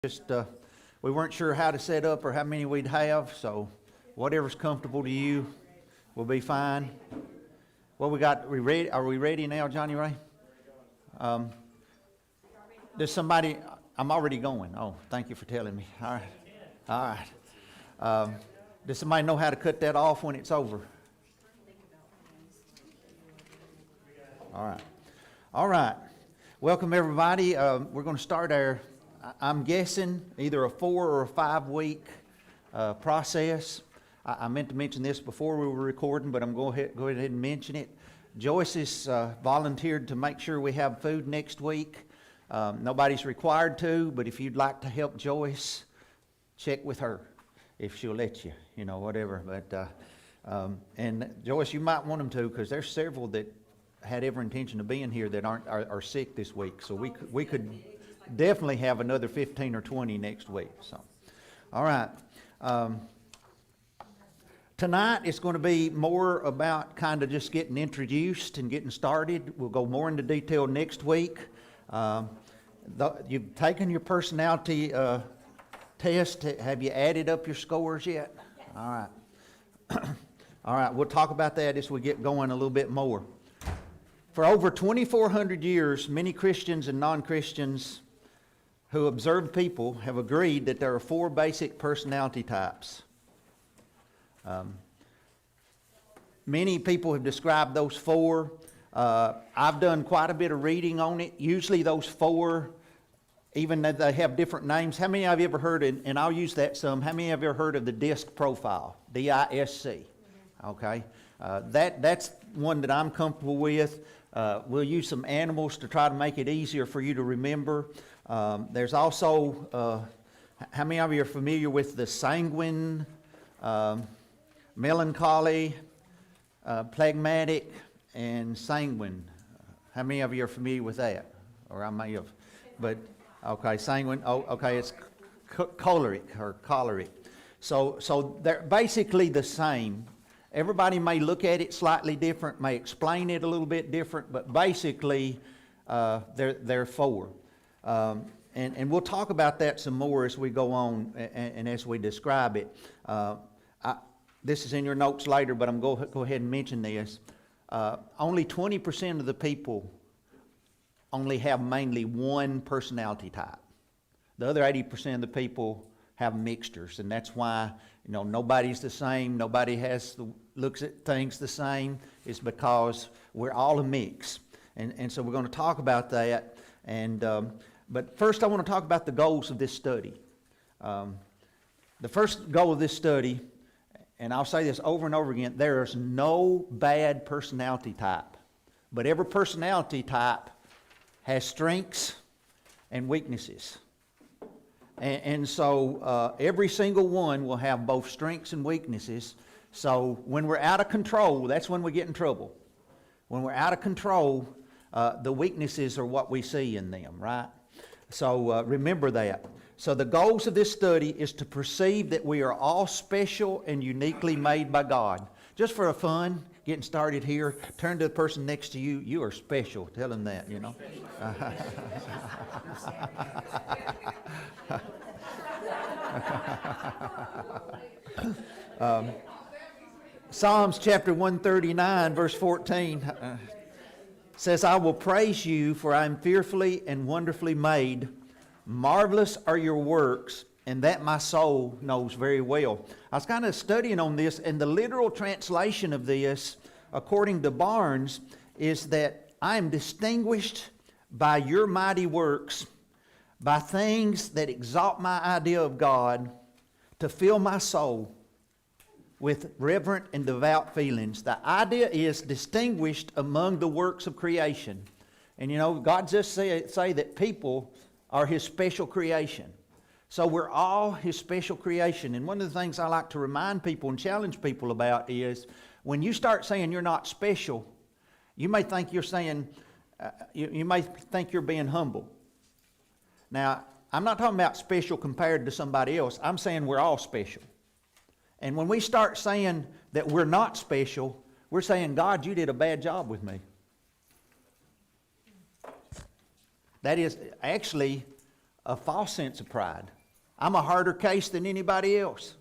Just we weren't sure how to set up or how many we'd have, so whatever's comfortable to you will be fine. What we got? We ready? Are we ready now, Johnny Ray? There's somebody. I'm already going. Oh, thank you for telling me. All right, all right. Does somebody know how to cut that off when it's over? All right, all right. Welcome everybody. We're going to start our. I'm guessing either a 4 or a 5 week process. I meant to mention this before we were recording, but I'm going to go ahead and mention it. Joyce has volunteered to make sure we have food next week. Nobody's required to, but if you'd like to help Joyce, check with her if she'll let you, whatever. But and Joyce, you might want them to, because there's several that had every intention of being here that are sick this week, so we could definitely have another 15 or 20 next week. So, all right. Tonight it's going to be more about kind of just getting introduced and getting started. We'll go more into detail next week. You've taken your personality test. Have you added up your scores yet? Yes. All right. All right. We'll talk about that as we get going a little bit more. For over 2,400 years, many Christians and non-Christians who observe people have agreed that there are 4 basic personality types. Many people have described those 4. I've done quite a bit of reading on it. Usually those 4, even though they have different names. How many of you ever heard, and I'll use that some, how many of you ever heard of the DISC profile? D-I-S-C. Okay. That's one that I'm comfortable with. We'll use some animals to try to make it easier for you to remember. There's also, how many of you are familiar with the sanguine, melancholy, phlegmatic, and sanguine? How many of you are familiar with that? Or I may have, but, okay, sanguine, oh, okay, it's choleric or choleric. So they're basically the same. Everybody may look at it slightly different, may explain it a little bit different, but basically they're 4. And we'll talk about that some more as we go on and as we describe it. This is in your notes later, but I'm going to go ahead and mention this. Only 20% of the people only have mainly one personality type. The other 80% of the people have mixtures, and that's why nobody's the same. Nobody looks at things the same. It's because we're all a mix, and so we're going to talk about that. And but first, I want to talk about the goals of this study. The first goal of this study, and I'll say this over and over again: there is no bad personality type, but every personality type has strengths and weaknesses. And so every single one will have both strengths and weaknesses. So when we're out of control, that's when we get in trouble. When we're out of control, the weaknesses are what we see in them, right? So remember that. So the goals of this study is to perceive that we are all special and uniquely made by God. Just for a fun, getting started here, turn to the person next to you. You are special. Tell them that, Psalms chapter 139 verse 14 says, I will praise you, for I am fearfully and wonderfully made. Marvelous are your works, and that my soul knows very well. I was kind of studying on this, and the literal translation of this, according to Barnes, is that I am distinguished by your mighty works, by things that exalt my idea of God, to fill my soul with reverent and devout feelings. The idea is distinguished among the works of creation. And God just say that people are His special creation. So we're all His special creation. And one of the things I like to remind people and challenge people about is when you start saying you're not special, you may think you're saying, you may think you're being humble. Now, I'm not talking about special compared to somebody else. I'm saying we're all special. And when we start saying that we're not special, we're saying, God, you did a bad job with me. That is actually a false sense of pride. I'm a harder case than anybody else.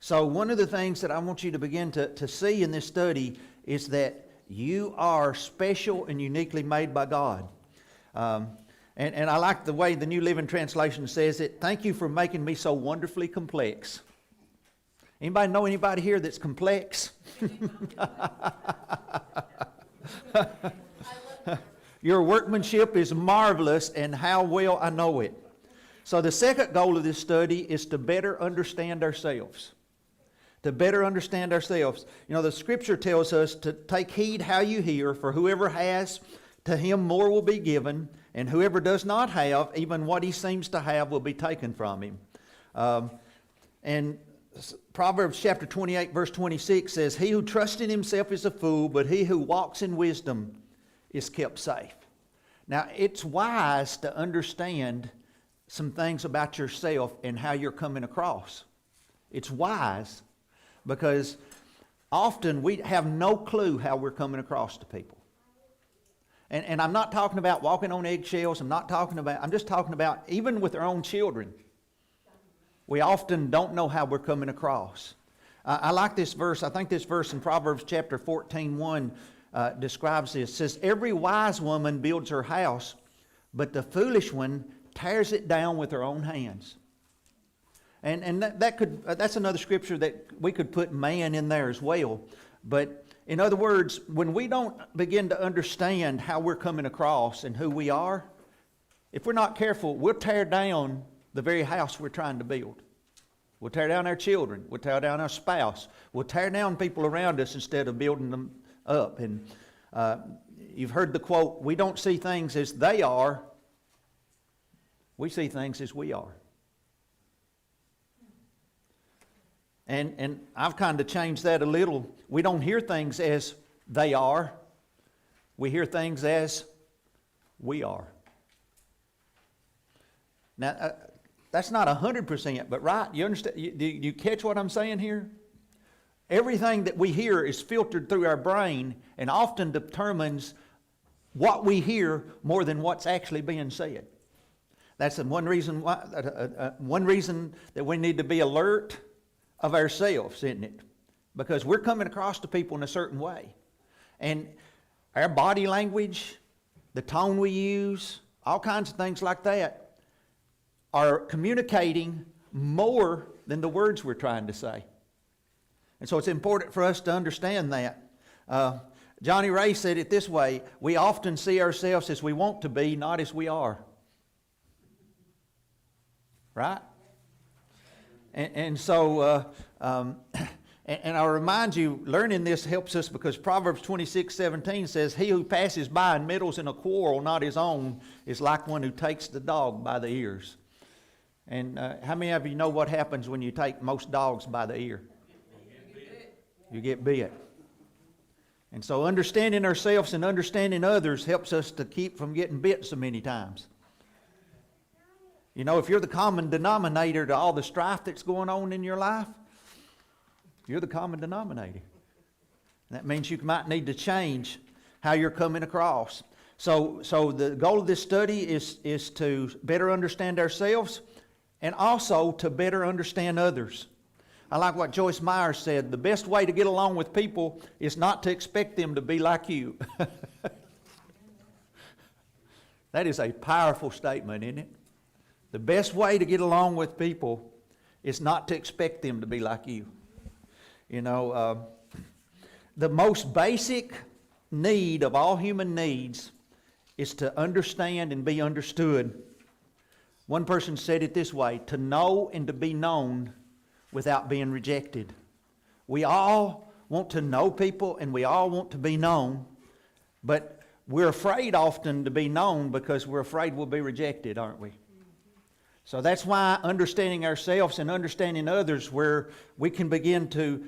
So one of the things that I want you to begin to see in this study is that you are special and uniquely made by God. And I like the way the New Living Translation says it. Thank you for making me so wonderfully complex. Anybody know anybody here that's complex? Your workmanship is marvelous, and how well I know it. So the second goal of this study is to better understand ourselves. To better understand ourselves. You know, the Scripture tells us to take heed how you hear, for whoever has, to him more will be given, and whoever does not have, even what he seems to have will be taken from him. And Proverbs chapter 28 verse 26 says, he who trusts in himself is a fool, but he who walks in wisdom is kept safe. Now, it's wise to understand some things about yourself and how you're coming across. It's wise because often we have no clue how we're coming across to people. And I'm not talking about walking on eggshells. I'm just talking about even with our own children. We often don't know how we're coming across. I like this verse. I think this verse in Proverbs chapter 14:1 describes this. It says, every wise woman builds her house, but the foolish one tears it down with her own hands. And that's another scripture that we could put man in there as well. But in other words, when we don't begin to understand how we're coming across and who we are, if we're not careful, we'll tear down the very house we're trying to build. We'll tear down our children. We'll tear down our spouse. We'll tear down people around us instead of building them up. And you've heard the quote, we don't see things as they are. We see things as we are. And I've kind of changed that a little. We don't hear things as they are. We hear things as we are. Now, that's not 100%, but right, you understand? You catch what I'm saying here? Everything that we hear is filtered through our brain and often determines what we hear more than what's actually being said. That's one reason that we need to be alert of ourselves, isn't it? Because we're coming across to people in a certain way. And our body language, the tone we use, all kinds of things like that are communicating more than the words we're trying to say. And so it's important for us to understand that. Johnny Ray said it this way, we often see ourselves as we want to be, not as we are. Right? And so I'll remind you, learning this helps us because Proverbs 26:17 says, he who passes by and meddles in a quarrel not his own is like one who takes the dog by the ears. And how many of you know what happens when you take most dogs by the ear? You get bit. And so understanding ourselves and understanding others helps us to keep from getting bit so many times. You know, if you're the common denominator to all the strife that's going on in your life, you're the common denominator. That means you might need to change how you're coming across. So the goal of this study is to better understand ourselves and also to better understand others. I like what Joyce Meyer said, the best way to get along with people is not to expect them to be like you. That is a powerful statement, isn't it? The best way to get along with people is not to expect them to be like you. You know, the most basic need of all human needs is to understand and be understood. One person said it this way, to know and to be known without being rejected. We all want to know people and we all want to be known, but we're afraid often to be known because we're afraid we'll be rejected, aren't we? So that's why understanding ourselves and understanding others, where we can begin to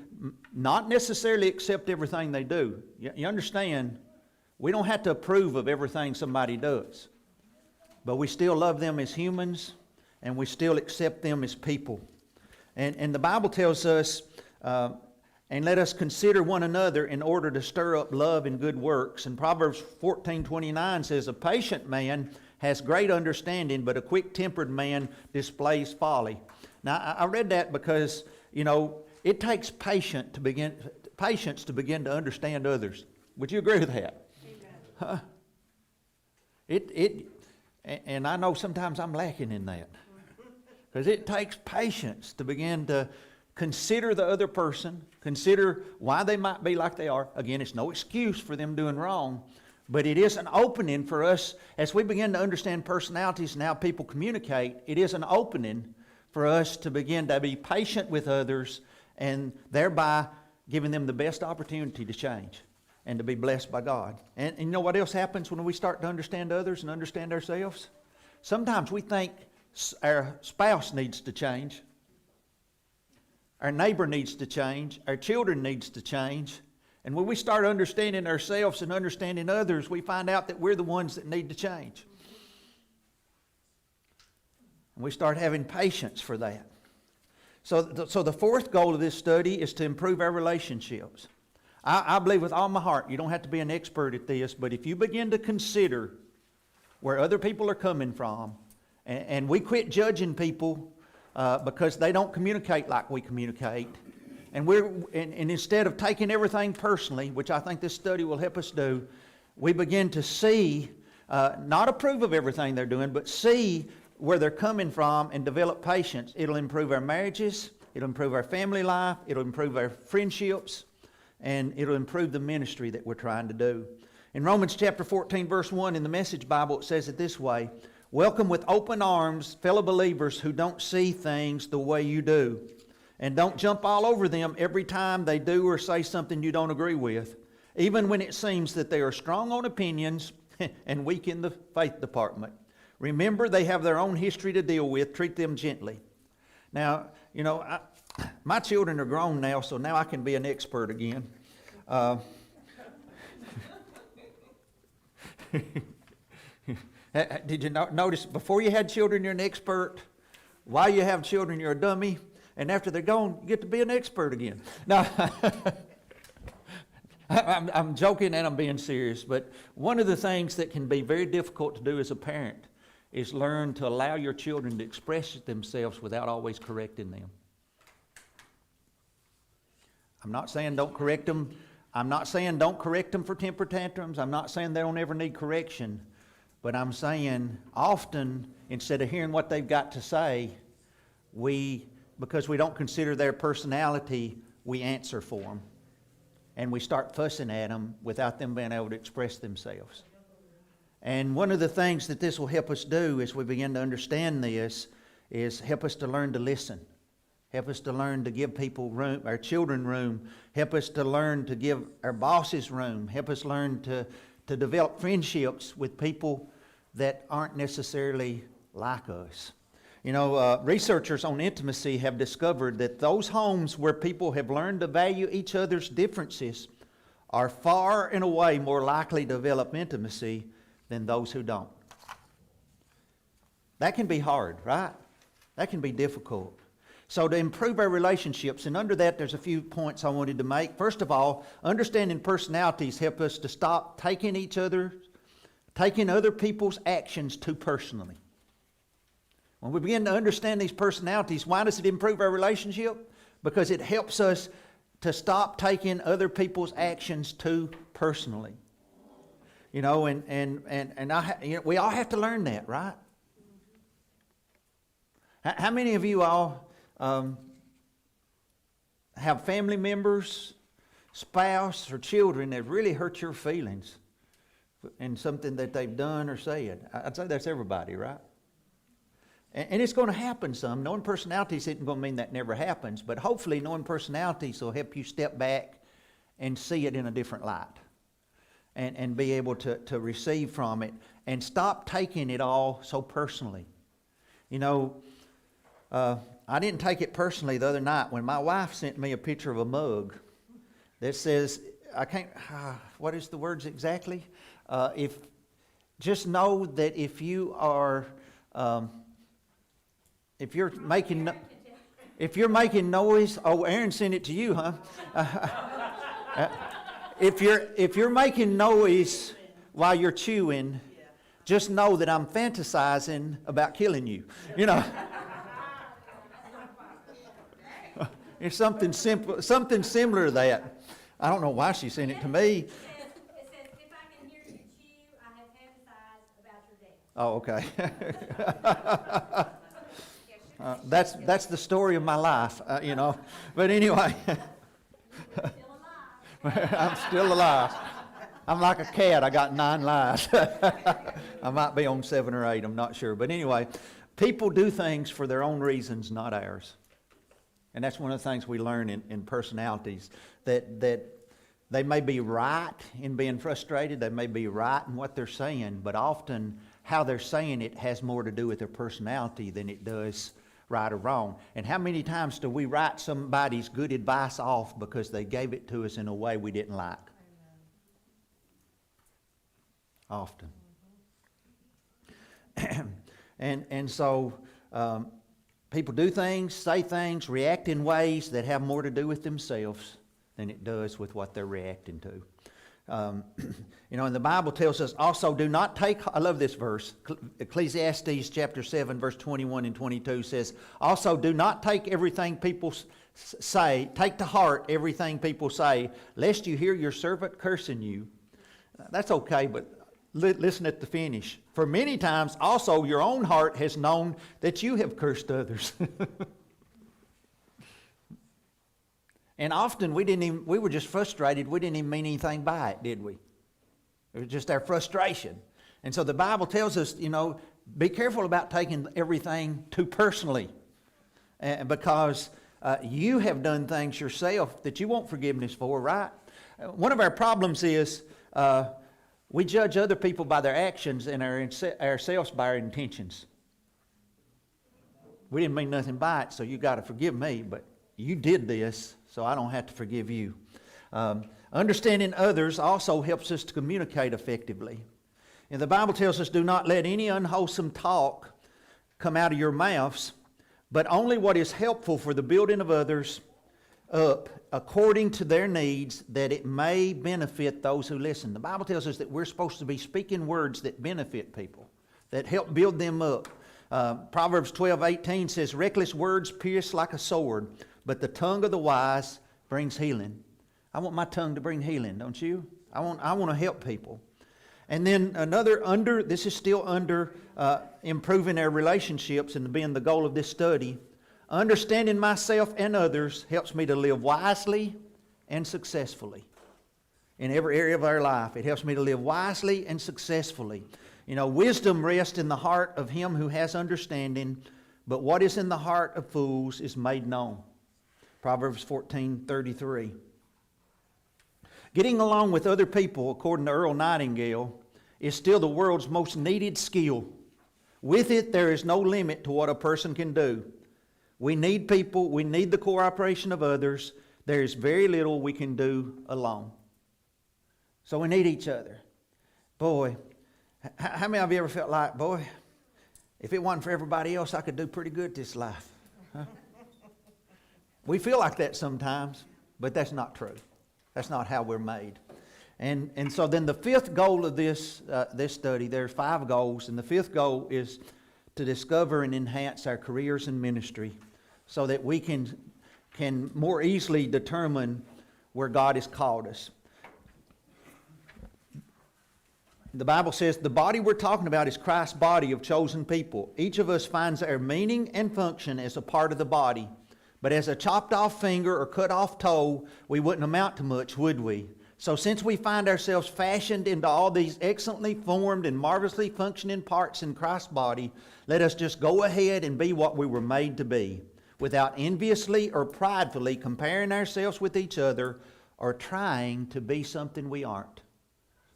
not necessarily accept everything they do. You understand, we don't have to approve of everything somebody does. But we still love them as humans and we still accept them as people. And the Bible tells us, and let us consider one another in order to stir up love and good works. And Proverbs 14:29 says, a patient man has great understanding, but a quick-tempered man displays folly. Now, I read that because, it takes patience to begin to understand others. Would you agree with that? Amen. And I know sometimes I'm lacking in that. Because it takes patience to begin to consider the other person, consider why they might be like they are. Again, it's no excuse for them doing wrong, but it is an opening for us as we begin to understand personalities and how people communicate. It is an opening for us to begin to be patient with others and thereby giving them the best opportunity to change and to be blessed by God. And you know what else happens when we start to understand others and understand ourselves? Sometimes we think our spouse needs to change, our neighbor needs to change, our children needs to change. And when we start understanding ourselves and understanding others, we find out that we're the ones that need to change. And we start having patience for that. So the fourth goal of this study is to improve our relationships. I believe with all my heart, you don't have to be an expert at this, but if you begin to consider where other people are coming from, and we quit judging people because they don't communicate like we communicate, and instead of taking everything personally, which I think this study will help us do, we begin to see, not approve of everything they're doing, but see where they're coming from and develop patience. It'll improve our marriages, it'll improve our family life, it'll improve our friendships, and it'll improve the ministry that we're trying to do. In Romans chapter 14, verse 1 in the Message Bible, it says it this way: welcome with open arms fellow believers who don't see things the way you do. And don't jump all over them every time they do or say something you don't agree with, even when it seems that they are strong on opinions and weak in the faith department. Remember, they have their own history to deal with. Treat them gently. Now, my children are grown now, so now I can be an expert again. Did you notice before you had children, you're an expert? While you have children, you're a dummy. And after they're gone, you get to be an expert again. Now, I'm joking and I'm being serious, but one of the things that can be very difficult to do as a parent is learn to allow your children to express themselves without always correcting them. I'm not saying don't correct them. I'm not saying don't correct them for temper tantrums. I'm not saying they don't ever need correction. But I'm saying often, instead of hearing what they've got to say, because we don't consider their personality, we answer for them. And we start fussing at them without them being able to express themselves. And one of the things that this will help us do as we begin to understand this is help us to learn to listen. Help us to learn to give people room, our children room. Help us to learn to give our bosses room. Help us learn to develop friendships with people that aren't necessarily like us. Researchers on intimacy have discovered that those homes where people have learned to value each other's differences are far and away more likely to develop intimacy than those who don't. That can be hard, right? That can be difficult. So to improve our relationships, and under that there's a few points I wanted to make. First of all, understanding personalities help us to stop taking other people's actions too personally. When we begin to understand these personalities, why does it improve our relationship? Because it helps us to stop taking other people's actions too personally. We all have to learn that, right? How many of you all have family members, spouse, or children that really hurt your feelings in something that they've done or said? I'd say that's everybody, right? And it's going to happen some. Knowing personalities isn't going to mean that never happens, but hopefully knowing personalities will help you step back and see it in a different light and be able to receive from it and stop taking it all so personally. I didn't take it personally the other night when my wife sent me a picture of a mug that says, what is the words exactly? Just know that if you are... If you're making noise, Aaron sent it to you, huh? If you're making noise while you're chewing just know that I'm fantasizing about killing you. You know. It's something simple, something similar to that. I don't know why she's saying it to me. It says, if I can hear you chew, I have fantasized about your death. Oh, okay. That's the story of my life, you know. But anyway, Still alive. I'm still alive. I'm like a cat. I got 9 lives. I might be on 7 or 8. I'm not sure. But anyway, people do things for their own reasons, not ours. And that's one of the things we learn in personalities, that they may be right in being frustrated, they may be right in what they're saying, but often how they're saying it has more to do with their personality than it does right or wrong. And how many times do we write somebody's good advice off because they gave it to us in a way we didn't like? Often. And so people do things, say things, react in ways that have more to do with themselves than it does with what they're reacting to. You know, and the Bible tells us also, do not take, I love this verse, Ecclesiastes chapter 7, verse 21 and 22 says, also do not take everything people say, take to heart everything people say, lest you hear your servant cursing you. That's okay, but listen at the finish. For many times also your own heart has known that you have cursed others. And often we were just frustrated. We didn't even mean anything by it, did we? It was just our frustration. And so the Bible tells us, you know, be careful about taking everything too personally. Because you have done things yourself that you want forgiveness for, right? One of our problems is we judge other people by their actions and ourselves by our intentions. We didn't mean nothing by it, so you got to forgive me, but you did this, so I don't have to forgive you. Understanding others also helps us to communicate effectively. And the Bible tells us, do not let any unwholesome talk come out of your mouths, but only what is helpful for the building of others up according to their needs, that it may benefit those who listen. The Bible tells us that we're supposed to be speaking words that benefit people, that help build them up. Proverbs 12:18 says, reckless words pierce like a sword, but the tongue of the wise brings healing. I want my tongue to bring healing, don't you? I want to help people. And then this is still under improving our relationships and being the goal of this study. Understanding myself and others helps me to live wisely and successfully in every area of our life. It helps me to live wisely and successfully. You know, wisdom rests in the heart of him who has understanding, but what is in the heart of fools is made known. Proverbs 14:33. Getting along with other people, according to Earl Nightingale, is still the world's most needed skill. With it, there is no limit to what a person can do. We need people. We need the cooperation of others. There is very little we can do alone. So we need each other. Boy, how many of you ever felt like, boy, if it wasn't for everybody else, I could do pretty good this life? Huh? We feel like that sometimes, but that's not true. That's not how we're made. And so then the fifth goal of this study, there are 5 goals, and the fifth goal is to discover and enhance our careers and ministry so that we can more easily determine where God has called us. The Bible says the body we're talking about is Christ's body of chosen people. Each of us finds our meaning and function as a part of the body. But as a chopped off finger or cut off toe, we wouldn't amount to much, would we? So since we find ourselves fashioned into all these excellently formed and marvelously functioning parts in Christ's body, let us just go ahead and be what we were made to be, without enviously or pridefully comparing ourselves with each other or trying to be something we aren't.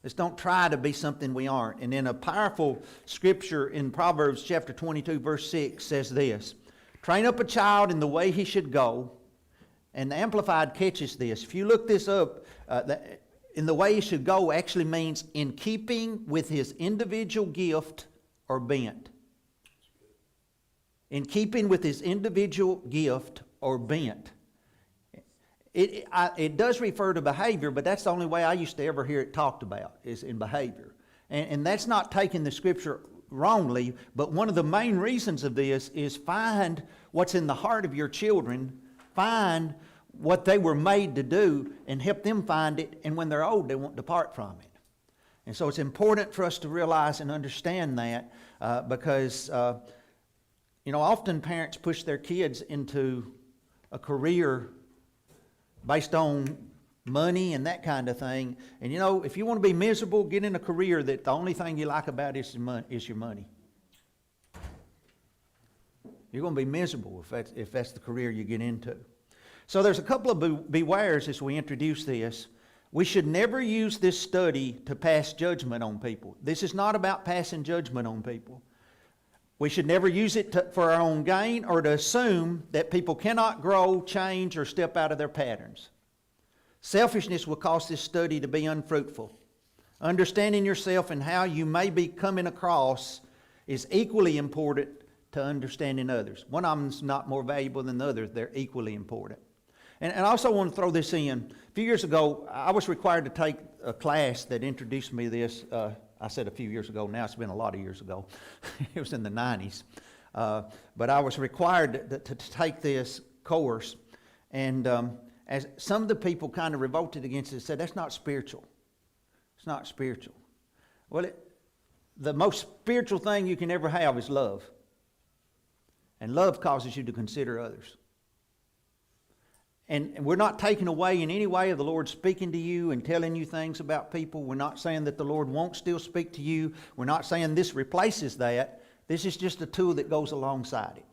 Let's don't try to be something we aren't. And then a powerful scripture in Proverbs chapter 22, verse 6 says this, train up a child in the way he should go. And the Amplified catches this. If you look this up, in the way he should go actually means in keeping with his individual gift or bent. In keeping with his individual gift or bent. It does refer to behavior, but that's the only way I used to ever hear it talked about, is in behavior. And that's not taking the Scripture wrongly, but one of the main reasons of this is find what's in the heart of your children, find what they were made to do, and help them find it, and when they're old, they won't depart from it. And so it's important for us to realize and understand that because, often parents push their kids into a career based on money and that kind of thing. And if you want to be miserable, get in a career that the only thing you like about it is your money. You're going to be miserable if that's the career you get into. So there's a couple of bewares as we introduce this. We should never use this study to pass judgment on people. This is not about passing judgment on people. We should never use it for our own gain or to assume that people cannot grow, change, or step out of their patterns. Selfishness will cause this study to be unfruitful. Understanding yourself and how you may be coming across is equally important to understanding others. One of them is not more valuable than the other. They're equally important. And I also want to throw this in. A few years ago, I was required to take a class that introduced me to this. I said a few years ago. Now it's been a lot of years ago. It was in the 90s. But I was required to take this course. And as some of the people kind of revolted against it, said, that's not spiritual. It's not spiritual. Well, the most spiritual thing you can ever have is love. And love causes you to consider others. And we're not taking away in any way of the Lord speaking to you and telling you things about people. We're not saying that the Lord won't still speak to you. We're not saying this replaces that. This is just a tool that goes alongside it.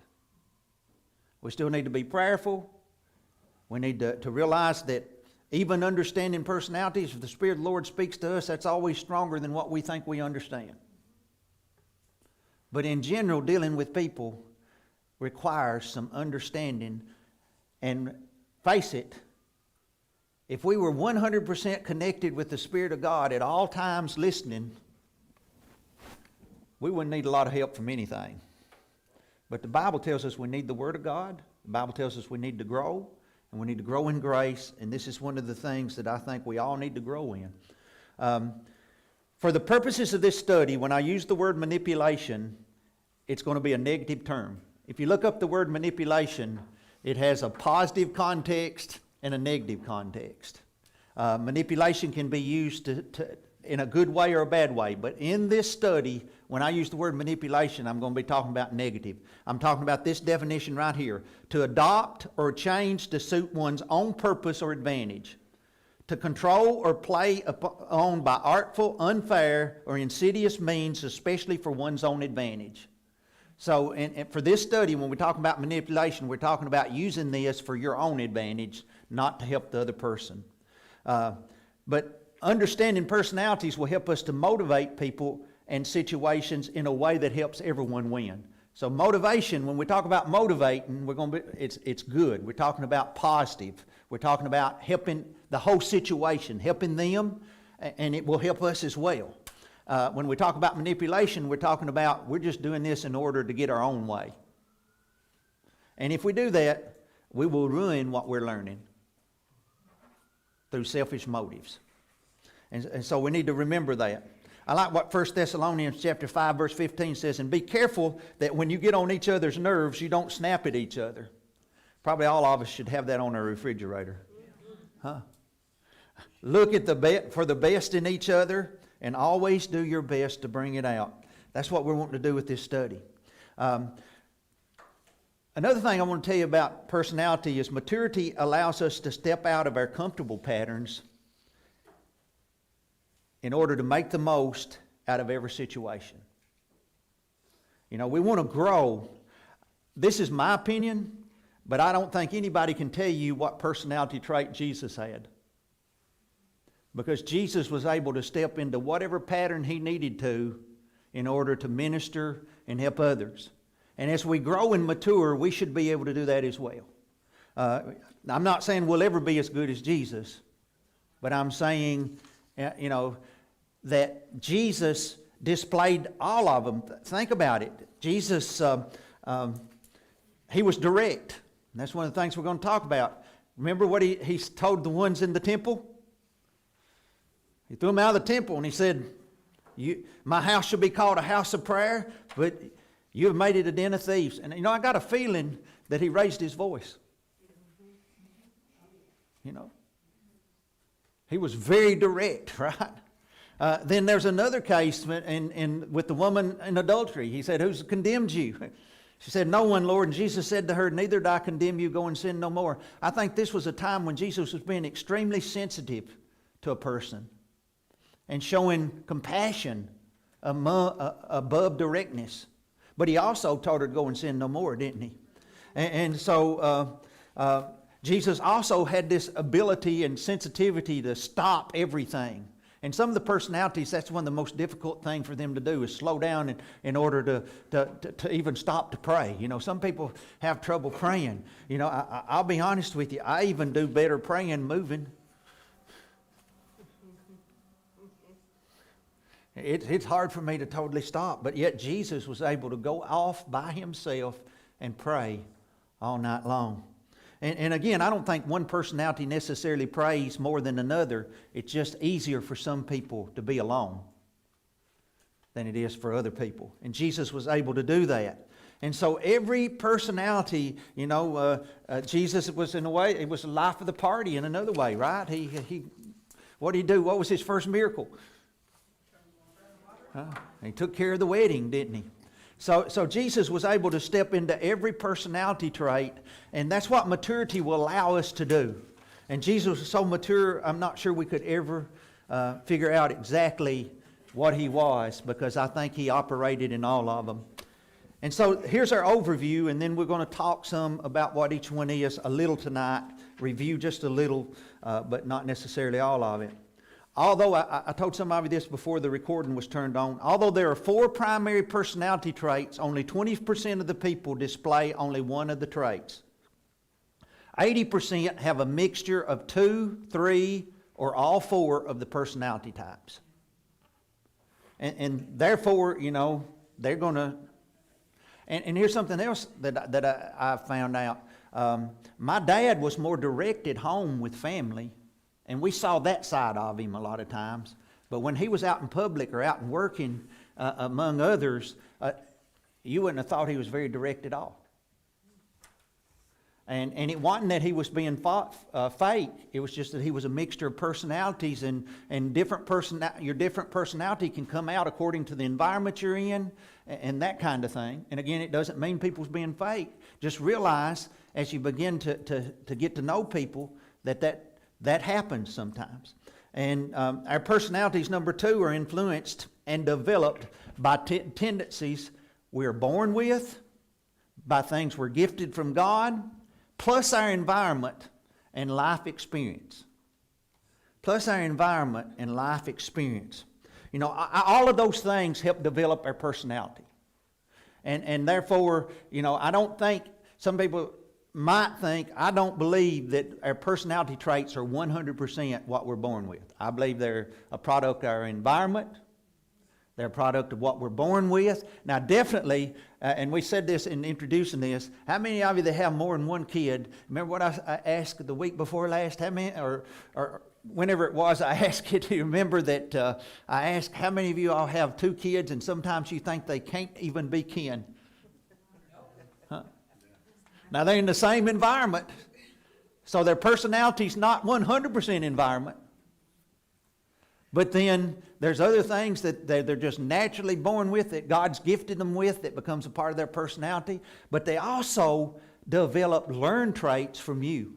We still need to be prayerful. We need to realize that even understanding personalities, if the Spirit of the Lord speaks to us, that's always stronger than what we think we understand. But in general, dealing with people requires some understanding. And face it, if we were 100% connected with the Spirit of God at all times listening, we wouldn't need a lot of help from anything. But the Bible tells us we need the Word of God. The Bible tells us we need to grow, and we need to grow in grace. And this is one of the things that I think we all need to grow in. For the purposes of this study, when I use the word manipulation, it's going to be a negative term. If you look up the word manipulation, it has a positive context and a negative context. Manipulation can be used in a good way or a bad way. But in this study, when I use the word manipulation, I'm going to be talking about negative. I'm talking about this definition right here. To adopt or change to suit one's own purpose or advantage. To control or play on by artful, unfair, or insidious means, especially for one's own advantage. So and for this study, when we talk about manipulation, we're talking about using this for your own advantage, not to help the other person. But understanding personalities will help us to motivate people and situations in a way that helps everyone win. So motivation, when we talk about motivating, it's good. We're talking about positive. We're talking about helping the whole situation, helping them, and it will help us as well. When we talk about manipulation, we're talking about we're just doing this in order to get our own way. And if we do that, we will ruin what we're learning through selfish motives. And so we need to remember that. I like what 1 Thessalonians chapter 5 verse 15 says, and be careful that when you get on each other's nerves, you don't snap at each other. Probably all of us should have that on our refrigerator. Huh? Look at for the best in each other, and always do your best to bring it out. That's what we're wanting to do with this study. Another thing I want to tell you about personality is maturity allows us to step out of our comfortable patterns in order to make the most out of every situation. We want to grow. This is my opinion, but I don't think anybody can tell you what personality trait Jesus had. Because Jesus was able to step into whatever pattern he needed to in order to minister and help others. And as we grow and mature, we should be able to do that as well. I'm not saying we'll ever be as good as Jesus, but I'm saying, that Jesus displayed all of them. Think about it. Jesus, he was direct. And that's one of the things we're going to talk about. Remember what he told the ones in the temple? He threw them out of the temple and he said, My house shall be called a house of prayer, but you have made it a den of thieves. And I got a feeling that he raised his voice. He was very direct, right? Then there's another case with the woman in adultery. He said, "Who's condemned you?" She said, "No one, Lord." And Jesus said to her, "Neither do I condemn you. Go and sin no more." I think this was a time when Jesus was being extremely sensitive to a person and showing compassion above directness. But he also told her to go and sin no more, didn't he? And so Jesus also had this ability and sensitivity to stop everything. And some of the personalities, that's one of the most difficult things for them to do, is slow down in order to even stop to pray. Some people have trouble praying. I'll be honest with you, I even do better praying moving. It's hard for me to totally stop, but yet Jesus was able to go off by himself and pray all night long. And again, I don't think one personality necessarily prays more than another. It's just easier for some people to be alone than it is for other people. And Jesus was able to do that. And so every personality, Jesus was in a way, it was the life of the party in another way, right? What did he do? What was his first miracle? He took care of the wedding, didn't he? So Jesus was able to step into every personality trait, and that's what maturity will allow us to do. And Jesus was so mature, I'm not sure we could ever figure out exactly what he was, because I think he operated in all of them. And so here's our overview, and then we're going to talk some about what each one is a little tonight, review just a little, but not necessarily all of it. Although I told some of you this before the recording was turned on, although there are 4 primary personality traits, only 20% of the people display only one of the traits. 80% have a mixture of 2, 3, or all 4 of the personality types. And therefore, they're going to... And here's something else that I found out. My dad was more direct at home with family. And we saw that side of him a lot of times. But when he was out in public or out and working among others, you wouldn't have thought he was very direct at all. And it wasn't that he was being fake. It was just that he was a mixture of personalities, and your different personality can come out according to the environment you're in and that kind of thing. And again, it doesn't mean people's being fake. Just realize as you begin to get to know people that happens sometimes. And our personalities, number 2, are influenced and developed by tendencies we're born with, by things we're gifted from God, plus our environment and life experience. Plus our environment and life experience. All of those things help develop our personality. And therefore, I don't think, some people might think, I don't believe that our personality traits are 100% what we're born with. I believe they're a product of our environment. They're a product of what we're born with. Now definitely, and we said this in introducing this, how many of you that have more than one kid, remember what I asked the week before last, how many, or whenever it was, I asked you to remember that I asked how many of you all have 2 kids and sometimes you think they can't even be kin. Now, they're in the same environment, so their personality's not 100% environment. But then there's other things that they're just naturally born with, that God's gifted them with, that becomes a part of their personality. But they also develop learned traits from you.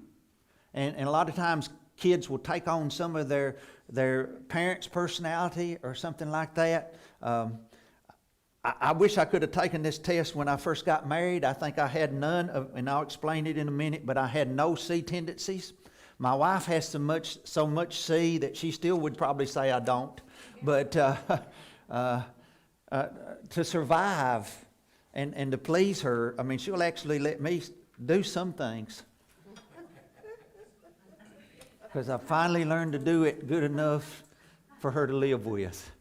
And a lot of times kids will take on some of their parents' personality or something like that. I wish I could have taken this test when I first got married. I think I had none of, and I'll explain it in a minute, but I had no C tendencies. My wife has so much C that she still would probably say I don't. But to survive and to please her, I mean, she'll actually let me do some things. Because I finally learned to do it good enough for her to live with.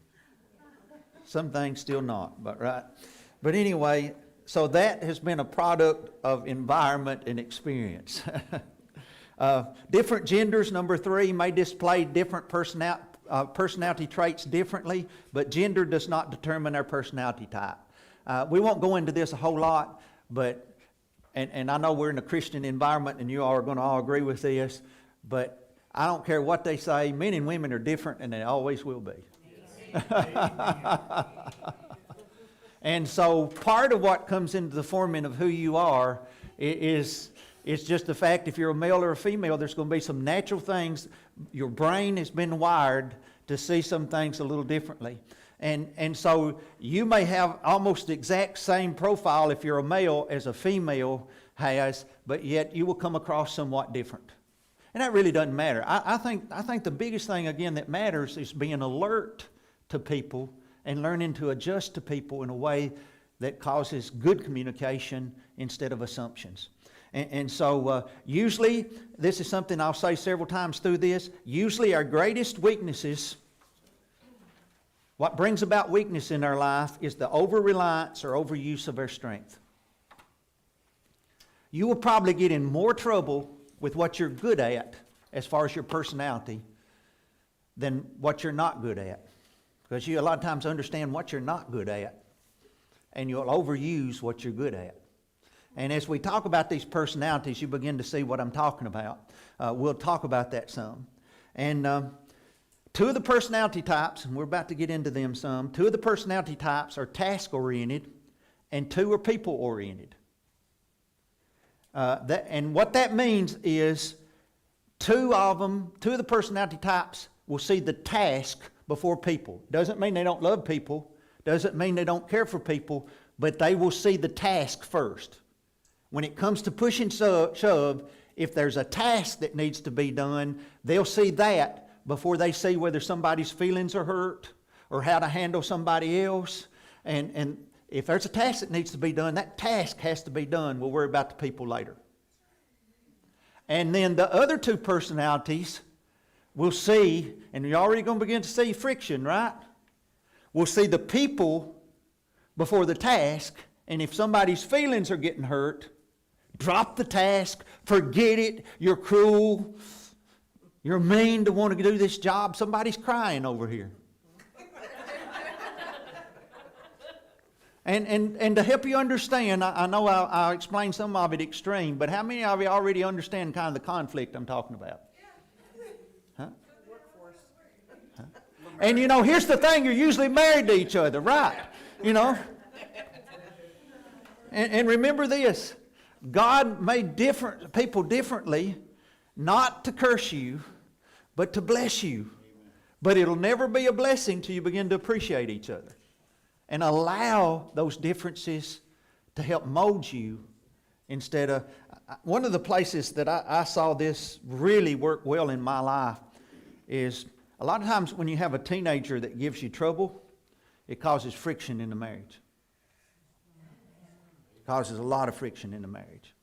Some things still not, but right. But anyway, so that has been a product of environment and experience. Different genders, number 3, may display different personality traits differently, but gender does not determine our personality type. We won't go into this a whole lot, but and I know we're in a Christian environment, and you all are going to all agree with this, but I don't care what they say, men and women are different, and they always will be. And so part of what comes into the forming of who you are is just the fact if you're a male or a female, there's going to be some natural things. Your brain has been wired to see some things a little differently. And so you may have almost the exact same profile if you're a male as a female has, but yet you will come across somewhat different. And that really doesn't matter. I think the biggest thing, again, that matters is being alert to people and learning to adjust to people in a way that causes good communication instead of assumptions. And so usually, this is something I'll say several times through this, usually our greatest weaknesses, what brings about weakness in our life is the over-reliance or overuse of our strength. You will probably get in more trouble with what you're good at as far as your personality than what you're not good at. Because you a lot of times understand what you're not good at, and you'll overuse what you're good at. And as we talk about these personalities, you begin to see what I'm talking about. We'll talk about that some. And two of the personality types, and we're about to get into them some, two of the personality types are task-oriented, and two are people-oriented. And what that means is two of the personality types will see the task before people. Doesn't mean they don't love people, doesn't mean they don't care for people, but they will see the task first. When it comes to push and shove, if there's a task that needs to be done, they'll see that before they see whether somebody's feelings are hurt or how to handle somebody else. And if there's a task that needs to be done, that task has to be done. We'll worry about the people later. And then the other two personalities will see, and you're already going to begin to see friction, right? We'll see the people before the task, and if somebody's feelings are getting hurt, drop the task, forget it, you're cruel, you're mean to want to do this job, somebody's crying over here. And to help you understand, I know I'll explain some of it extreme, but how many of you already understand kind of the conflict I'm talking about? Huh? Huh? And you know, here's the thing, you're usually married to each other, right? You know? And remember this, God made different people differently, not to curse you, but to bless you. But it'll never be a blessing till you begin to appreciate each other and allow those differences to help mold you instead of... One of the places that I saw this really work well in my life is a lot of times when you have a teenager that gives you trouble, it causes friction in the marriage. It causes a lot of friction in the marriage.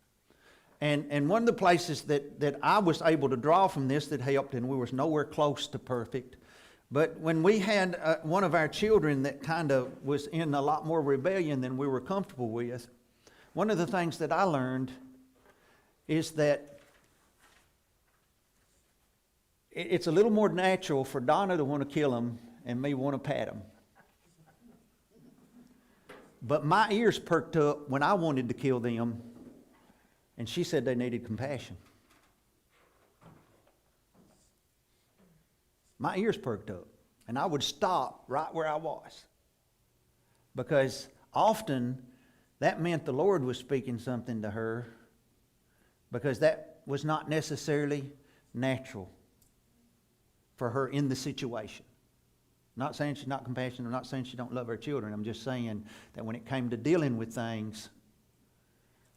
And one of the places that I was able to draw from this that helped, and we was nowhere close to perfect, but when we had one of our children that kind of was in a lot more rebellion than we were comfortable with, one of the things that I learned is that it's a little more natural for Donna to want to kill him and me want to pat him. But my ears perked up when I wanted to kill them, and she said they needed compassion. My ears perked up, and I would stop right where I was. Because often that meant the Lord was speaking something to her, because that was not necessarily natural for her in the situation. I'm not saying she's not compassionate. I'm not saying she don't love her children. I'm just saying that when it came to dealing with things,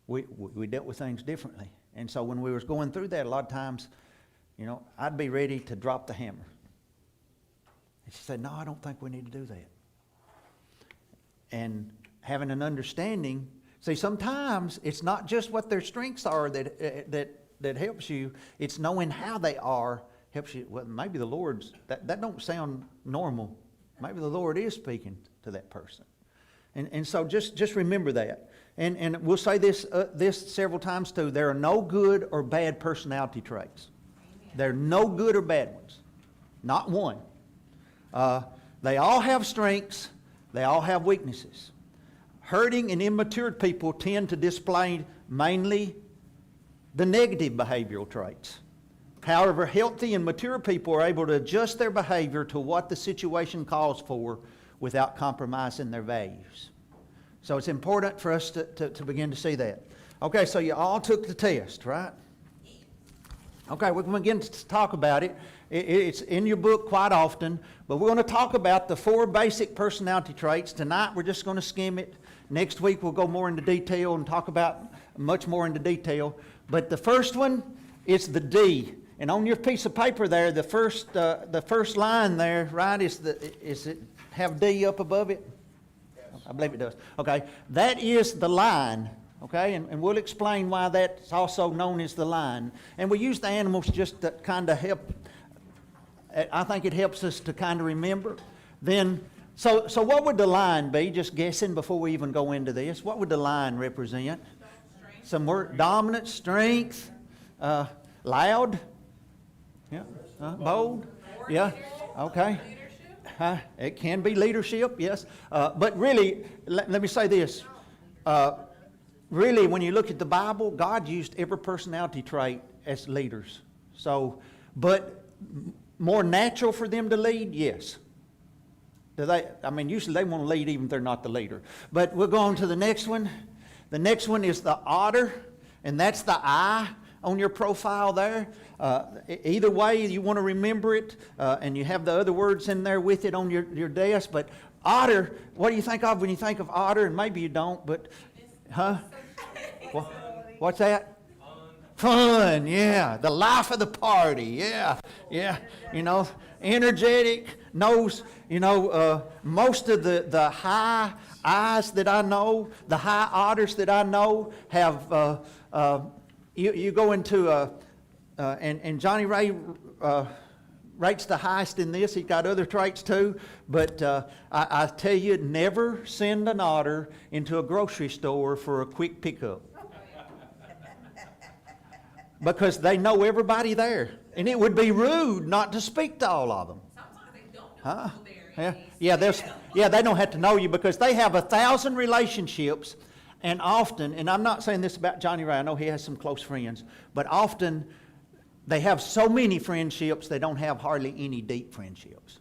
we dealt with things differently. And so when we was going through that, a lot of times, you know, I'd be ready to drop the hammer. And she said, no, I don't think we need to do that. And having an understanding, see, sometimes it's not just what their strengths are that helps you. It's knowing how they are helps you. Well, maybe the Lord's, that don't sound normal. Maybe the Lord is speaking to that person. And so just remember that. And we'll say this several times too. There are no good or bad personality traits. There are no good or bad ones. Not one. They all have strengths. They all have weaknesses. Hurting and immature people tend to display mainly the negative behavioral traits. However, healthy and mature people are able to adjust their behavior to what the situation calls for without compromising their values. So it's important for us to begin to see that. Okay, so you all took the test, right? Okay, we're going to begin to talk about it. It's in your book quite often, but we're going to talk about the 4 basic personality traits. Tonight we're just going to skim it. Next week we'll go more into detail and talk about much more into detail. But the first one is the D. And on your piece of paper there, the first line there, right, is it have D up above it? I believe it does. Okay, that is the line. Okay, and we'll explain why that's also known as the line. And we use the animals just to kind of help. I think it helps us to kind of remember. Then, so what would the line be? Just guessing before we even go into this. What would the line represent? Strength. Some word, dominant, strength, loud, yeah, bold, yeah, okay. Leadership. It can be leadership, yes. But really, let me say this. Really, when you look at the Bible, God used every personality trait as leaders. So, but more natural for them to lead, yes. Do they? I mean, usually they want to lead even if they're not the leader. But we'll go on to the next one. The next one is the otter, and that's the I on your profile there. Either way, you want to remember it, and you have the other words in there with it on your desk. But otter, what do you think of when you think of otter? And maybe you don't, but, huh? What's that? Fun, yeah. The life of the party, yeah. You know, energetic, knows, most of the high eyes that I know, the high otters that I know have, you go into, and Johnny Ray rates the highest in this. He's got other traits too, but I tell you, never send an otter into a grocery store for a quick pickup. Because they know everybody there. And it would be rude not to speak to all of them. Sometimes they don't know people there. Yeah, they don't have to know you because they have 1,000 relationships. And often, and I'm not saying this about Johnny Ray, I know he has some close friends, but often they have so many friendships, they don't have hardly any deep friendships.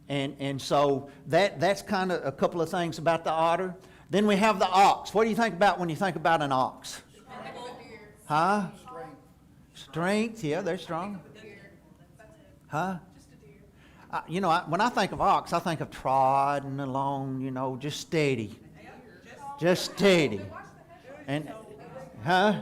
And so that's kind of a couple of things about the otter. Then we have the ox. What do you think about when you think about an ox? Huh? Strength, yeah, they're strong. Huh? When I think of ox, I think of trotting along, just steady. Just steady. And, huh?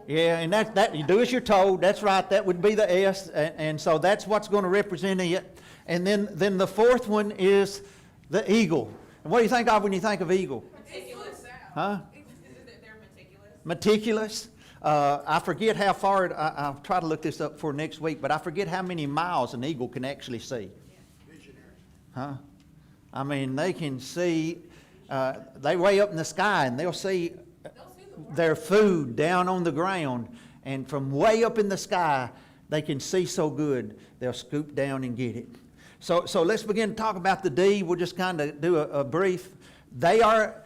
Yeah, and that you do as you're told. That's right. That would be the S. And so that's what's going to represent it. And then the fourth one is the eagle. And what do you think of when you think of eagle? Meticulous. Huh? They're meticulous. Meticulous. I forget how far, I'll try to look this up for next week, but I forget how many miles an eagle can actually see. Visionary. Huh? I mean, they can see, they way up in the sky and they'll see their food down on the ground. And from way up in the sky, they can see so good, they'll scoop down and get it. So let's begin to talk about the D. We'll just kind of do a brief. They are,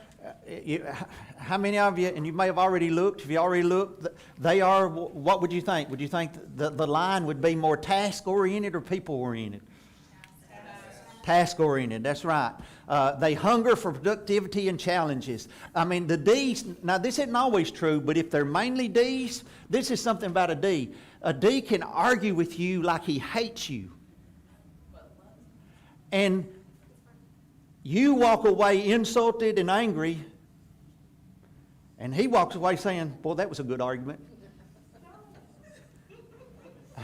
how many of you, and you may have already looked, if you already looked, they are, what would you think? Would you think the line would be more task-oriented or people-oriented? Task-oriented, that's right. They hunger for productivity and challenges. I mean, the D's, now this isn't always true, but if they're mainly D's, this is something about a D. A D can argue with you like he hates you. And you walk away insulted and angry, and he walks away saying, boy, that was a good argument.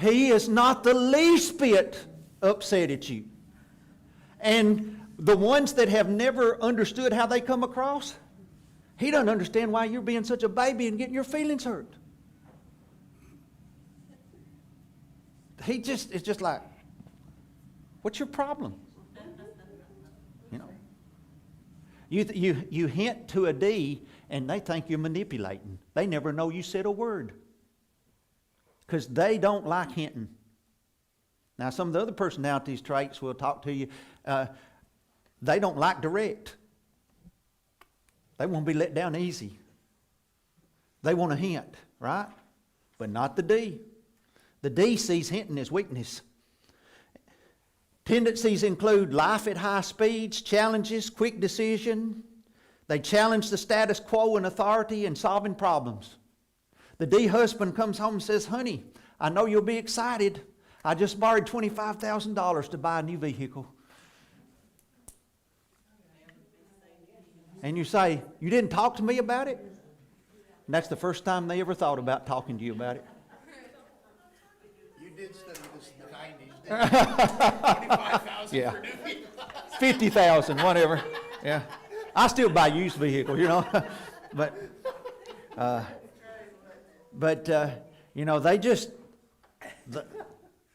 He is not the least bit upset at you. And the ones that have never understood how they come across, he doesn't understand why you're being such a baby and getting your feelings hurt. It's just like, what's your problem? You hint to a D and they think you're manipulating. They never know you said a word. Because they don't like hinting. Now, some of the other personalities traits will talk to you. They don't like direct. They won't be let down easy. They want a hint, right? But not the D. The D sees hinting as weakness. Tendencies include life at high speeds, challenges, quick decision. They challenge the status quo and authority and solving problems. The D husband comes home and says, honey, I know you'll be excited. I just borrowed $25,000 to buy a new vehicle. And you say, you didn't talk to me about it? And that's the first time they ever thought about talking to you about it. You did study this in the 90s, didn't you? 25,000 Yeah. for new vehicle. 50,000, whatever. Yeah. I still buy used vehicles, you know. But you know, they just,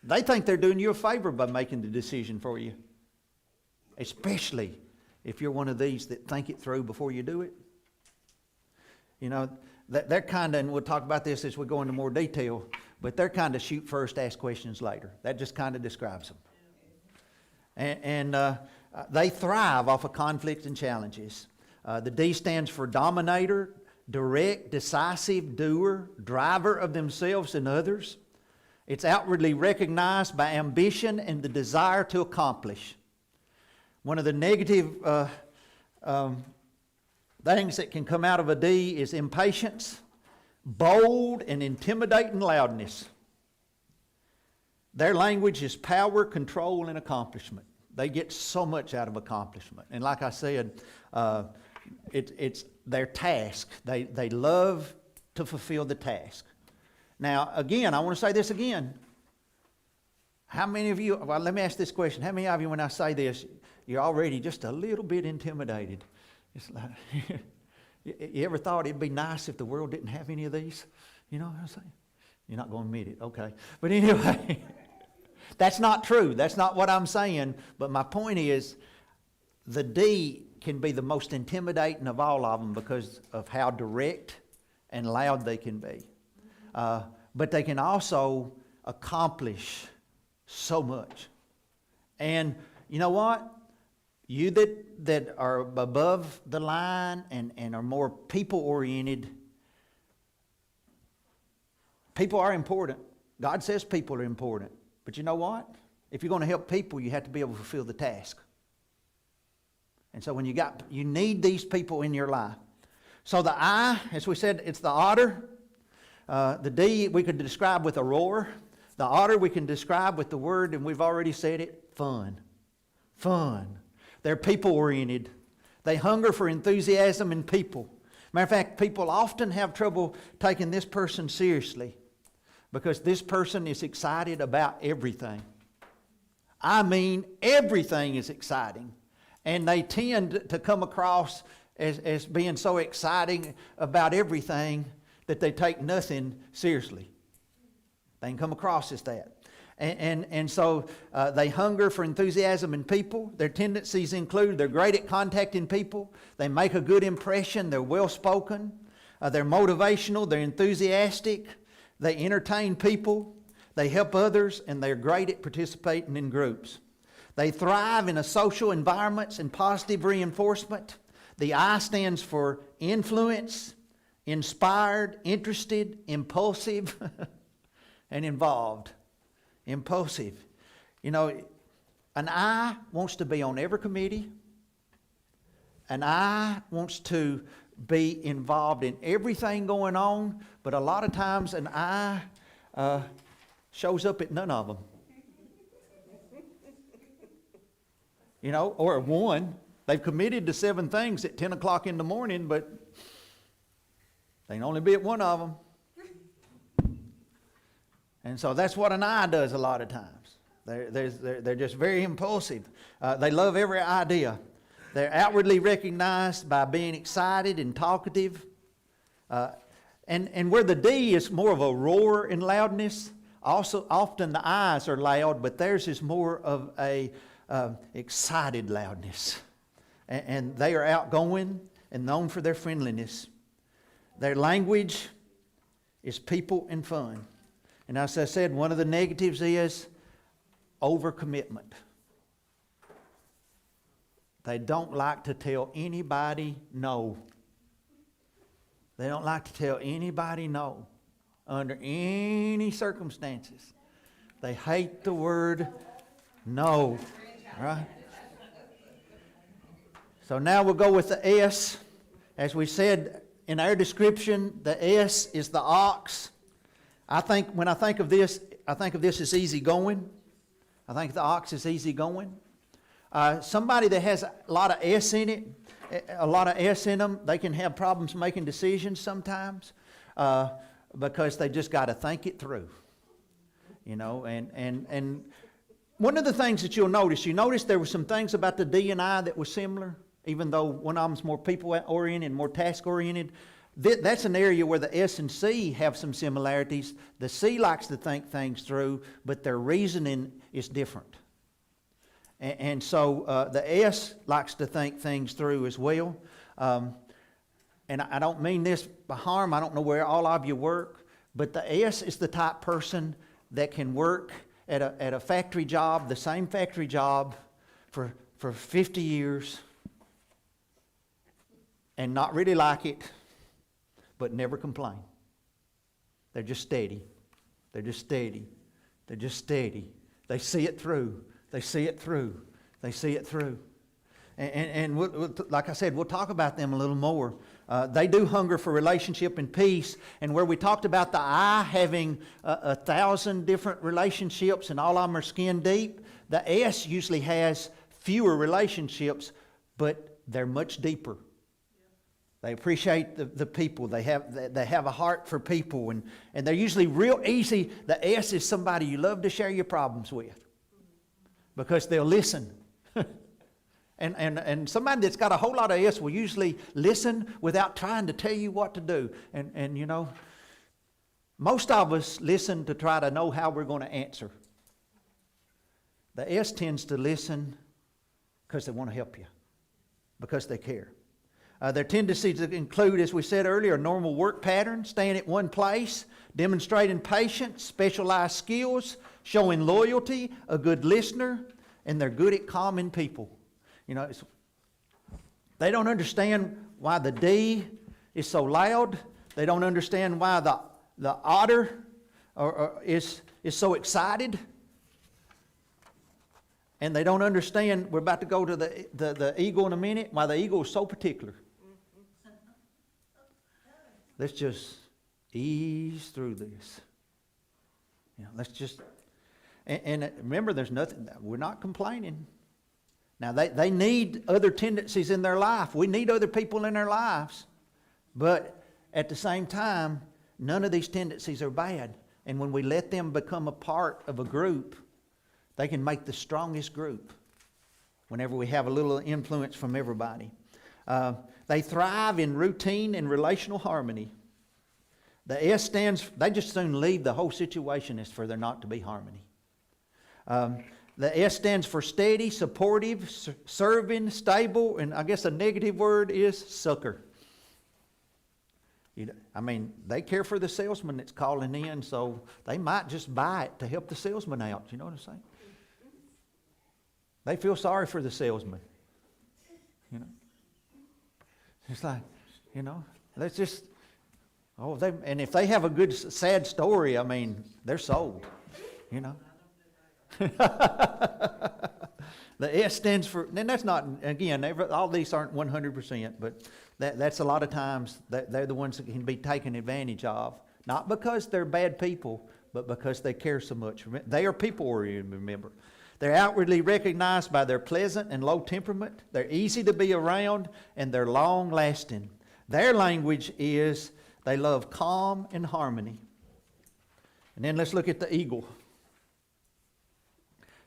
they think they're doing you a favor by making the decision for you. Especially if you're one of these that think it through before you do it. You know, they're kind of, and we'll talk about this as we go into more detail, but they're kind of shoot first, ask questions later. That just kind of describes them. And they thrive off of conflict and challenges. The D stands for dominator, direct, decisive, doer, driver of themselves and others. It's outwardly recognized by ambition and the desire to accomplish. One of the negative things that can come out of a D is impatience, bold and intimidating loudness. Their language is power, control, and accomplishment. They get so much out of accomplishment. And like I said, it's their task. They love to fulfill the task. Now, again, I want to say this again. How many of you, well, let me ask this question. How many of you, when I say this, you're already just a little bit intimidated? It's like, you ever thought it'd be nice if the world didn't have any of these? You know what I'm saying? You're not going to admit it, okay. But anyway, that's not true. That's not what I'm saying. But my point is, the D can be the most intimidating of all of them because of how direct and loud they can be. But they can also accomplish so much. And you know what? You that are above the line and are more people-oriented, people are important. God says people are important. But you know what? If you're going to help people, you have to be able to fulfill the task. And so when you need these people in your life. So the I, as we said, it's the otter. The D we could describe with a roar. The otter we can describe with the word, and we've already said it, fun. Fun. They're people-oriented. They hunger for enthusiasm in people. Matter of fact, people often have trouble taking this person seriously because this person is excited about everything. I mean, everything is exciting. And they tend to come across as being so exciting about everything that they take nothing seriously. They can come across as that. And so they hunger for enthusiasm in people. Their tendencies include they're great at contacting people. They make a good impression. They're well-spoken. They're motivational. They're enthusiastic. They entertain people. They help others. And they're great at participating in groups. They thrive in a social environments and positive reinforcement. The I stands for influence, inspired, interested, impulsive, and involved. Impulsive. You know, an I wants to be on every committee. An I wants to be involved in everything going on, but a lot of times an I shows up at none of them. You know, or one, they've committed to 7 things at 10 o'clock in the morning, but they can only be at one of them. And so that's what an I does a lot of times. They're just very impulsive. They love every idea. They're outwardly recognized by being excited and talkative. And where the D is more of a roar and loudness, also often the I's are loud, but theirs is more of a excited loudness. And they are outgoing and known for their friendliness. Their language is people and fun. And as I said, one of the negatives is overcommitment. They don't like to tell anybody no. They don't like to tell anybody no under any circumstances. They hate the word no, right? So now we'll go with the S. As we said in our description, the S is the ox. When I think of this as easygoing. I think the ox is easygoing. Somebody that has a lot of S in it, a lot of S in them, they can have problems making decisions sometimes because they just got to think it through. You know, and one of the things that you notice there were some things about the D and I that were similar, even though one of them's more people-oriented, more task-oriented. That's an area where the S and C have some similarities. The C likes to think things through, but their reasoning is different. And so the S likes to think things through as well. And I don't mean this by harm. I don't know where all of you work, but the S is the type person that can work at a factory job, the same factory job, for 50 years and not really like it, but never complain. They're just steady. They're just steady. They're just steady. They see it through. They see it through. They see it through. And like I said, we'll talk about them a little more. They do hunger for relationship and peace. And where we talked about the I having 1,000 different relationships and all of them are skin deep, the S usually has fewer relationships, but they're much deeper. They appreciate the people. They have a heart for people. And they're usually real easy. The S is somebody you love to share your problems with because they'll listen. And somebody that's got a whole lot of S will usually listen without trying to tell you what to do. And you know, most of us listen to try to know how we're going to answer. The S tends to listen because they want to help you, because they care. Their tendencies to include, as we said earlier, a normal work pattern, staying at one place, demonstrating patience, specialized skills, showing loyalty, a good listener, and they're good at calming people. You know, they don't understand why the D is so loud. They don't understand why the otter is so excited. And they don't understand, we're about to go to the eagle in a minute, why the eagle is so particular. Let's just ease through this. You know, let's just, and remember, there's nothing, we're not complaining. Now, they need other tendencies in their life. We need other people in their lives. But at the same time, none of these tendencies are bad. And when we let them become a part of a group, they can make the strongest group whenever we have a little influence from everybody. They thrive in routine and relational harmony. The S stands, they just soon leave the whole situation as for there not to be harmony. The S stands for steady, supportive, serving, stable, and I guess a negative word is sucker. I mean, they care for the salesman that's calling in, so they might just buy it to help the salesman out. You know what I'm saying? They feel sorry for the salesman. You know? It's like, you know, let's just, and if they have a good, sad story, I mean, they're sold, you know. The S stands for, and that's not, again, all these aren't 100%, but that's a lot of times, they're the ones that can be taken advantage of. Not because they're bad people, but because they care so much. They are people-oriented, remember. They're outwardly recognized by their pleasant and low temperament. They're easy to be around, and they're long-lasting. Their language is they love calm and harmony. And then let's look at the eagle.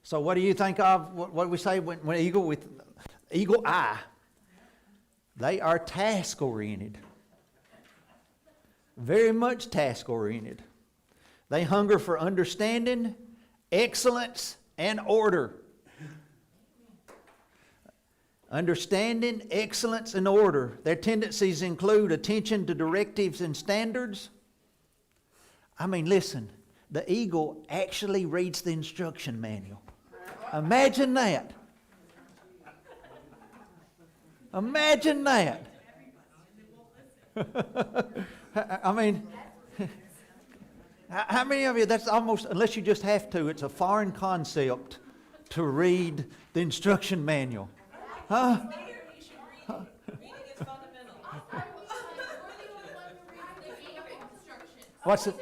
So what do you think of, what we say when eagle with eagle eye? They are task-oriented. Very much task-oriented. They hunger for understanding, excellence, and order. Understanding, excellence, and order. Their tendencies include attention to directives and standards. I mean, listen, the eagle actually reads the instruction manual. Imagine that. Imagine that. I mean, how many of you, that's almost, unless you just have to, it's a foreign concept to read the instruction manual. Huh? Mayor, you should read it. Reading is fundamental. What's it?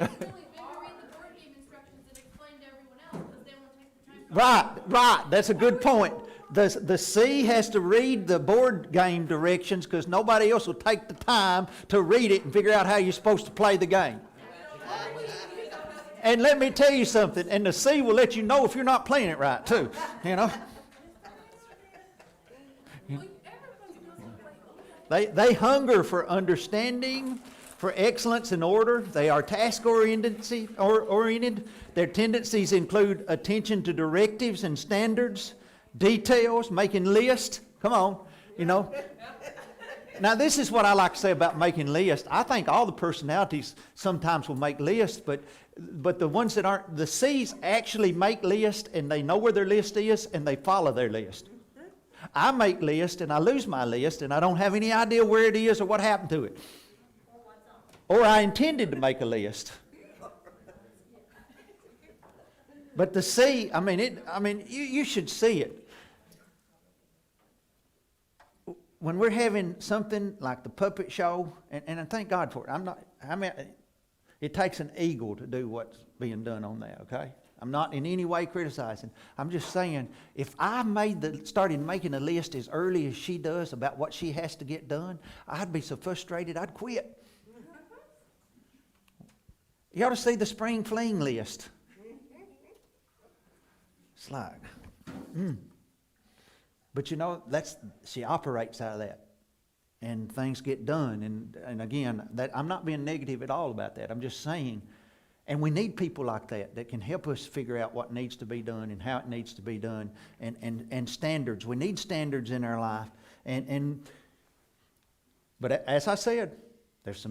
Right. Right, that's a good point. The C has to read the board game directions because nobody else will take the time to read it and figure out how you're supposed to play the game. And let me tell you something, and the C will let you know if you're not playing it right too, you know. They hunger for understanding, for excellence and order. They are task-oriented. Their tendencies include attention to directives and standards, details, making lists. Come on, you know. Now, this is what I like to say about making lists. I think all the personalities sometimes will make lists, but the ones that aren't, the C's actually make lists, and they know where their list is, and they follow their list. I make lists, and I lose my list, and I don't have any idea where it is or what happened to it. Or I intended to make a list. But the C, you should see it. When we're having something like the puppet show, and I thank God for it. It takes an eagle to do what's being done on that, okay? I'm not in any way criticizing. I'm just saying, if I started making a list as early as she does about what she has to get done, I'd be so frustrated I'd quit. You ought to see the spring fling list. It's like, But you know, she operates out of that. And things get done. And again, I'm not being negative at all about that. I'm just saying, and we need people like that can help us figure out what needs to be done and how it needs to be done. And standards. We need standards in our life. But as I said, there's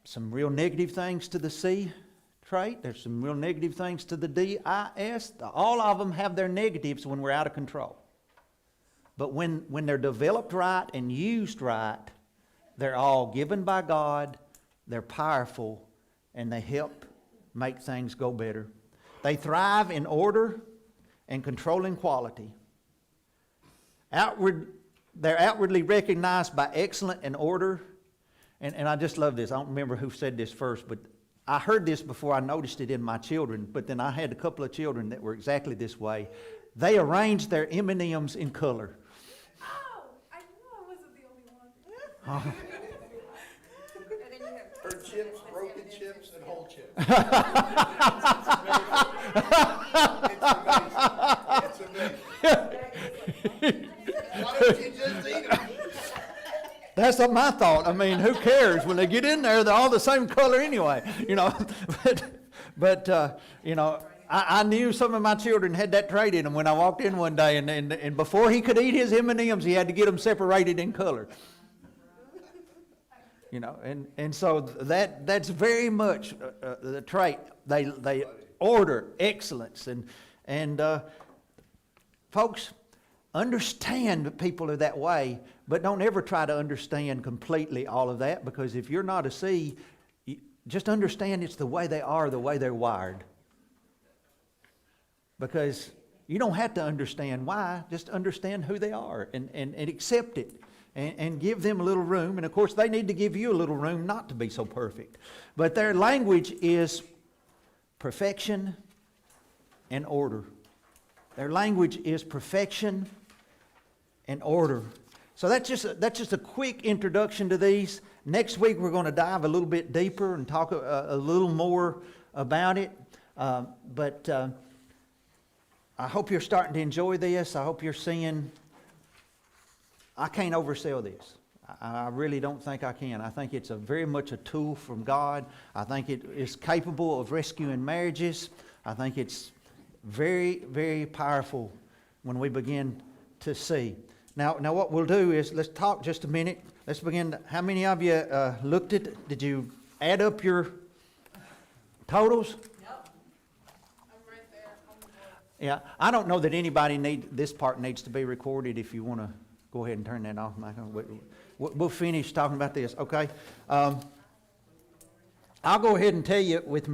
some real negative things to the C trait. There's some real negative things to the DIS. All of them have their negatives when we're out of control. But when they're developed right and used right, they're all given by God, they're powerful, and they help make things go better. They thrive in order and controlling quality. They're outwardly recognized by excellence and order. And I just love this. I don't remember who said this first, but I heard this before I noticed it in my children, but then I had a couple of children that were exactly this way. They arranged their M&Ms in color. Oh, I knew I wasn't the only one. Her chips, broken chips, and whole chips. It's amazing. Why don't you just eat them? That's what my thought. I mean, who cares? When they get in there, they're all the same color anyway, you know. But you know, I knew some of my children had that trait in them when I walked in one day, and before he could eat his M&Ms, he had to get them separated in color. You know, and so that's very much the trait. They order excellence, and folks, understand that people are that way, but don't ever try to understand completely all of that, because if you're not a C, just understand it's the way they are, the way they're wired. Because you don't have to understand why, just understand who they are and accept it and give them a little room. And of course, they need to give you a little room not to be so perfect. But their language is perfection and order. Their language is perfection and order. So that's just a quick introduction to these. Next week we're going to dive a little bit deeper and talk a little more about it. But I hope you're starting to enjoy this. I hope you're seeing, I can't oversell this. I really don't think I can. I think it's very much a tool from God. I think it is capable of rescuing marriages. I think it's very, very powerful when we begin to see. Now what we'll do is, let's talk just a minute. Let's begin. How many of you looked at it? Did you add up your totals? Yep. I'm right there on the board. Yeah, I don't know that anybody this part needs to be recorded. If you want to go ahead and turn that off, Michael. We'll finish talking about this, okay? I'll go ahead and tell you with